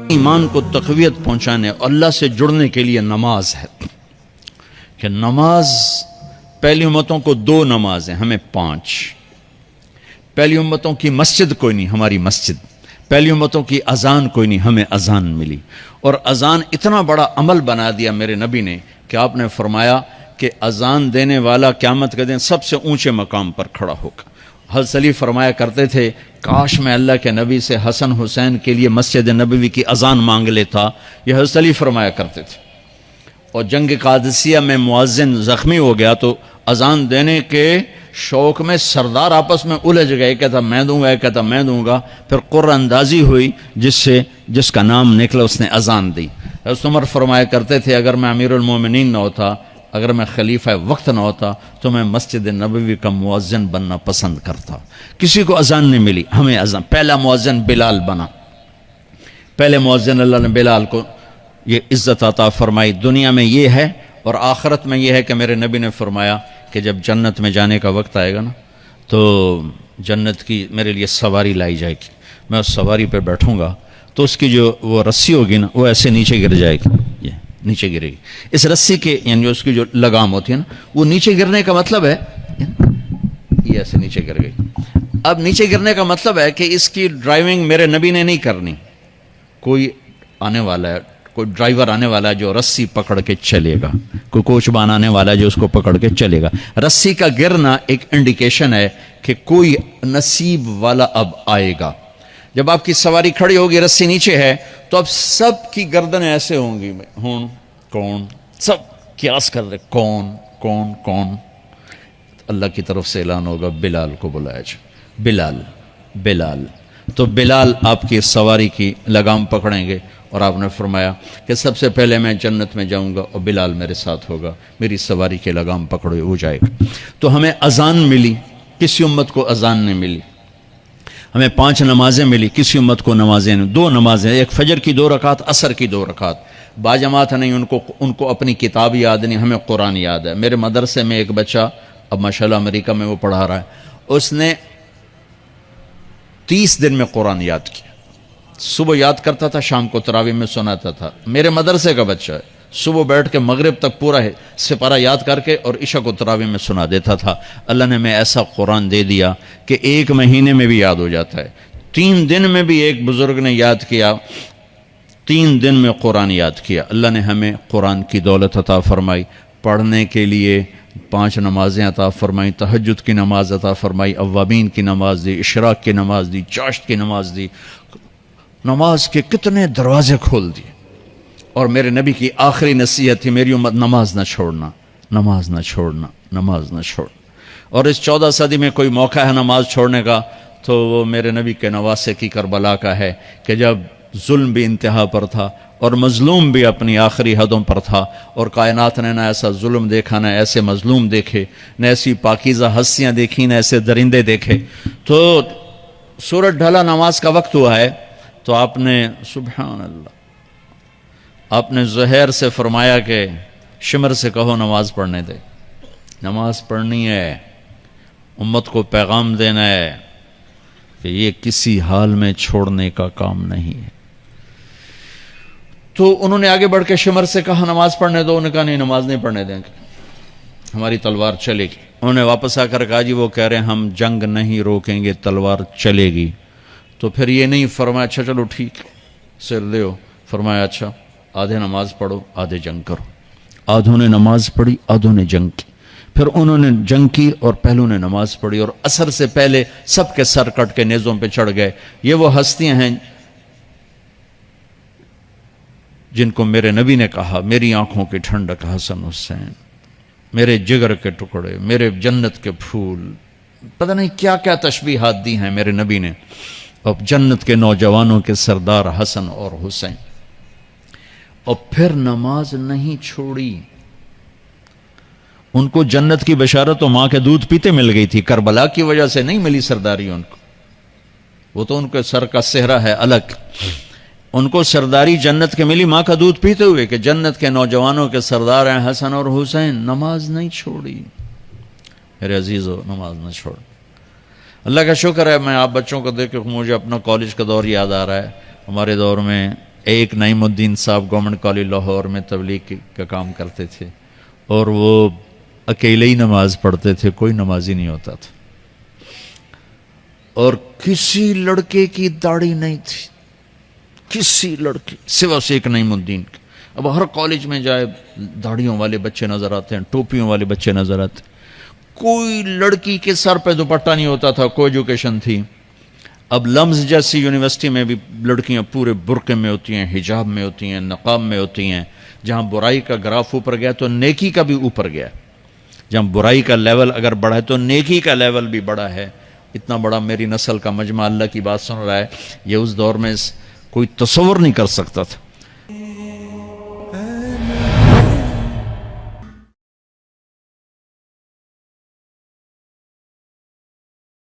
ایمان کو تقویت پہنچانے اللہ سے جڑنے کے لیے نماز ہے کہ نماز پہلی امتوں کو 2 نمازیں، ہمیں 5۔ پہلی امتوں کی مسجد کوئی نہیں، ہماری مسجد۔ پہلی امتوں کی اذان کوئی نہیں، ہمیں اذان ملی۔ اور اذان اتنا بڑا عمل بنا دیا میرے نبی نے کہ آپ نے فرمایا کہ اذان دینے والا قیامت کے دن سب سے اونچے مقام پر کھڑا ہوگا۔ حضرت علی فرمایا کرتے تھے کاش میں اللہ کے نبی سے حسن حسین کے لیے مسجد نبوی کی اذان مانگ لیتا، یہ حضرت علی فرمایا کرتے تھے۔ اور جنگ قادسیہ میں مؤذن زخمی ہو گیا تو اذان دینے کے شوق میں سردار آپس میں الجھ گئے، کہتا میں دوں گا، کہتا میں دوں گا۔ پھر قرہ اندازی ہوئی، جس کا نام نکلا اس نے اذان دی۔ حضرت عمر فرمایا کرتے تھے اگر میں امیر المومنین نہ ہوتا، اگر میں خلیفہ وقت نہ ہوتا تو میں مسجد نبوی کا مؤذن بننا پسند کرتا۔ کسی کو اذان نہیں ملی، ہمیں اذان۔ پہلا مؤذن بلال بنا، پہلے مؤذن اللہ نے بلال کو یہ عزت عطا فرمائی۔ دنیا میں یہ ہے اور آخرت میں یہ ہے کہ میرے نبی نے فرمایا کہ جب جنت میں جانے کا وقت آئے گا نا تو جنت کی میرے لیے سواری لائی جائے گی، میں اس سواری پہ بیٹھوں گا تو اس کی جو وہ رسی ہوگی نا وہ ایسے نیچے گر جائے گی، یہ نیچے گرے گی۔ اس رسی کے یعنی اس کی جو لگام ہوتی ہے نا وہ نیچے گرنے کا مطلب ہے یہ ایسے نیچے گر گئی۔ اب نیچے گرنے کا مطلب ہے کہ اس کی ڈرائیونگ میرے نبی نے نہیں کرنی، کوئی آنے والا ہے، کوئی ڈرائیور آنے والا ہے جو رسی پکڑ کے چلے گا، کوئی کوچبان آنے والا ہے جو اس کو پکڑ کے چلے گا۔ رسی کا گرنا ایک انڈیکیشن ہے کہ کوئی نصیب والا اب آئے گا۔ جب آپ کی سواری کھڑی ہوگی، رسی نیچے ہے تو اب سب کی گردنیں ایسے ہوں گی، کون سب قیاس کر رہے کون کون کون۔ اللہ کی طرف سے اعلان ہوگا بلال کو بلایا جائے، بلال بلال۔ تو بلال آپ کی سواری کی لگام پکڑیں گے اور آپ نے فرمایا کہ سب سے پہلے میں جنت میں جاؤں گا اور بلال میرے ساتھ ہوگا، میری سواری کی لگام پکڑے ہو جائے گا۔ تو ہمیں اذان ملی، کسی امت کو اذان نہیں ملی۔ ہمیں 5 نمازیں ملی، کسی امت کو نمازیں نہیں۔ 2 نمازیں، ایک فجر کی 2 رکعت، عصر کی 2 رکعت۔ باجماعت نہیں، ان کو اپنی کتاب یاد نہیں، ہمیں قرآن یاد ہے۔ میرے مدرسے میں ایک بچہ اب ماشاءاللہ امریکہ میں وہ پڑھا رہا ہے، اس نے 30 دن میں قرآن یاد کیا۔ صبح یاد کرتا تھا، شام کو تراویح میں سناتا تھا۔ میرے مدرسے کا بچہ ہے، صبح بیٹھ کے مغرب تک پورا ہے سپارہ یاد کر کے اور عشاء کو تراویح میں سنا دیتا تھا۔ اللہ نے میں ایسا قرآن دے دیا کہ 1 مہینے میں بھی یاد ہو جاتا ہے۔ 3 دن میں بھی ایک بزرگ نے یاد کیا، 3 دن میں قرآن یاد کیا۔ اللہ نے ہمیں قرآن کی دولت عطا فرمائی، پڑھنے کے لیے 5 نمازیں عطا فرمائی، تہجد کی نماز عطا فرمائی، اوابین کی نماز دی، اشراق کی نماز دی، چاشت کی نماز دی۔ نماز کے کتنے دروازے کھول دیے۔ اور میرے نبی کی آخری نصیحت تھی میری امت نماز نہ چھوڑنا، نماز نہ چھوڑنا، نماز نہ چھوڑنا۔ اور اس 14 صدی میں کوئی موقع ہے نماز چھوڑنے کا تو وہ میرے نبی کے نواسے کی کربلا کا ہے کہ جب ظلم بھی انتہا پر تھا اور مظلوم بھی اپنی آخری حدوں پر تھا، اور کائنات نے نہ ایسا ظلم دیکھا، نہ ایسے مظلوم دیکھے، نہ ایسی پاکیزہ ہستیاں دیکھی، نہ ایسے درندے دیکھے۔ تو سورج ڈھلا، نماز کا وقت ہوا ہے تو آپ نے سبحان اللہ، آپ نے زہیر سے فرمایا کہ شمر سے کہو نماز پڑھنے دے، نماز پڑھنی ہے، امت کو پیغام دینا ہے کہ یہ کسی حال میں چھوڑنے کا کام نہیں ہے۔ تو انہوں نے آگے بڑھ کے شمر سے کہا نماز پڑھنے دو، انہوں نے کہا نہیں نماز نہیں پڑھنے دیں گے، ہماری تلوار چلے گی۔ انہوں نے واپس آ کر کہا جی وہ کہہ رہے ہیں ہم جنگ نہیں روکیں گے، تلوار چلے گی۔ تو پھر یہ نہیں فرمایا اچھا چلو ٹھیک سر دیو، فرمایا اچھا آدھے نماز پڑھو آدھے جنگ کرو۔ آدھوں نے نماز پڑھی، آدھوں نے جنگ کی۔ پھر انہوں نے جنگ کی اور پہلوں نے نماز پڑھی، اور عصر سے پہلے سب کے سر کٹ کے نیزوں پہ چڑھ گئے۔ یہ وہ ہستیاں ہیں جن کو میرے نبی نے کہا میری آنکھوں کی ٹھنڈک حسن حسین، میرے جگر کے ٹکڑے، میرے جنت کے پھول، پتہ نہیں کیا کیا تشبیہات دی ہیں میرے نبی نے۔ اور جنت کے نوجوانوں کے سردار حسن اور حسین۔ اور پھر نماز نہیں چھوڑی۔ ان کو جنت کی بشارت تو ماں کے دودھ پیتے مل گئی تھی، کربلا کی وجہ سے نہیں ملی سرداری ان کو، وہ تو ان کے سر کا صحرا ہے الگ۔ ان کو سرداری جنت کے ملی ماں کا دودھ پیتے ہوئے کہ جنت کے نوجوانوں کے سردار ہیں حسن اور حسین۔ نماز نہیں چھوڑی میرے عزیزو، نماز نہ چھوڑ۔ اللہ کا شکر ہے، میں آپ بچوں کو دیکھ کے مجھے اپنا کالج کا دور یاد آ رہا ہے۔ ہمارے دور میں ایک نعیم الدین صاحب گورنمنٹ کالج لاہور میں تبلیغ کا کام کرتے تھے، اور وہ اکیلے ہی نماز پڑھتے تھے، کوئی نمازی نہیں ہوتا تھا، اور کسی لڑکے کی داڑھی نہیں تھی، کسی لڑکی سوا سے ایک نعیم الدین کی۔ اب ہر کالج میں جائے داڑھیوں والے بچے نظر آتے ہیں، ٹوپیوں والے بچے نظر آتے ہیں، کوئی لڑکی کے سر پہ دوپٹہ نہیں ہوتا تھا، کوئی ایجوکیشن تھی۔ اب لمز جیسی یونیورسٹی میں بھی لڑکیاں پورے برقعے میں ہوتی ہیں، حجاب میں ہوتی ہیں، نقاب میں ہوتی ہیں۔ جہاں برائی کا گراف اوپر گیا تو نیکی کا بھی اوپر گیا، جہاں برائی کا لیول اگر بڑھا ہے تو نیکی کا لیول بھی بڑا ہے۔ اتنا بڑا میری نسل کا مجمع اللہ کی بات سن رہا ہے، یہ اس دور میں کوئی تصور نہیں کر سکتا تھا۔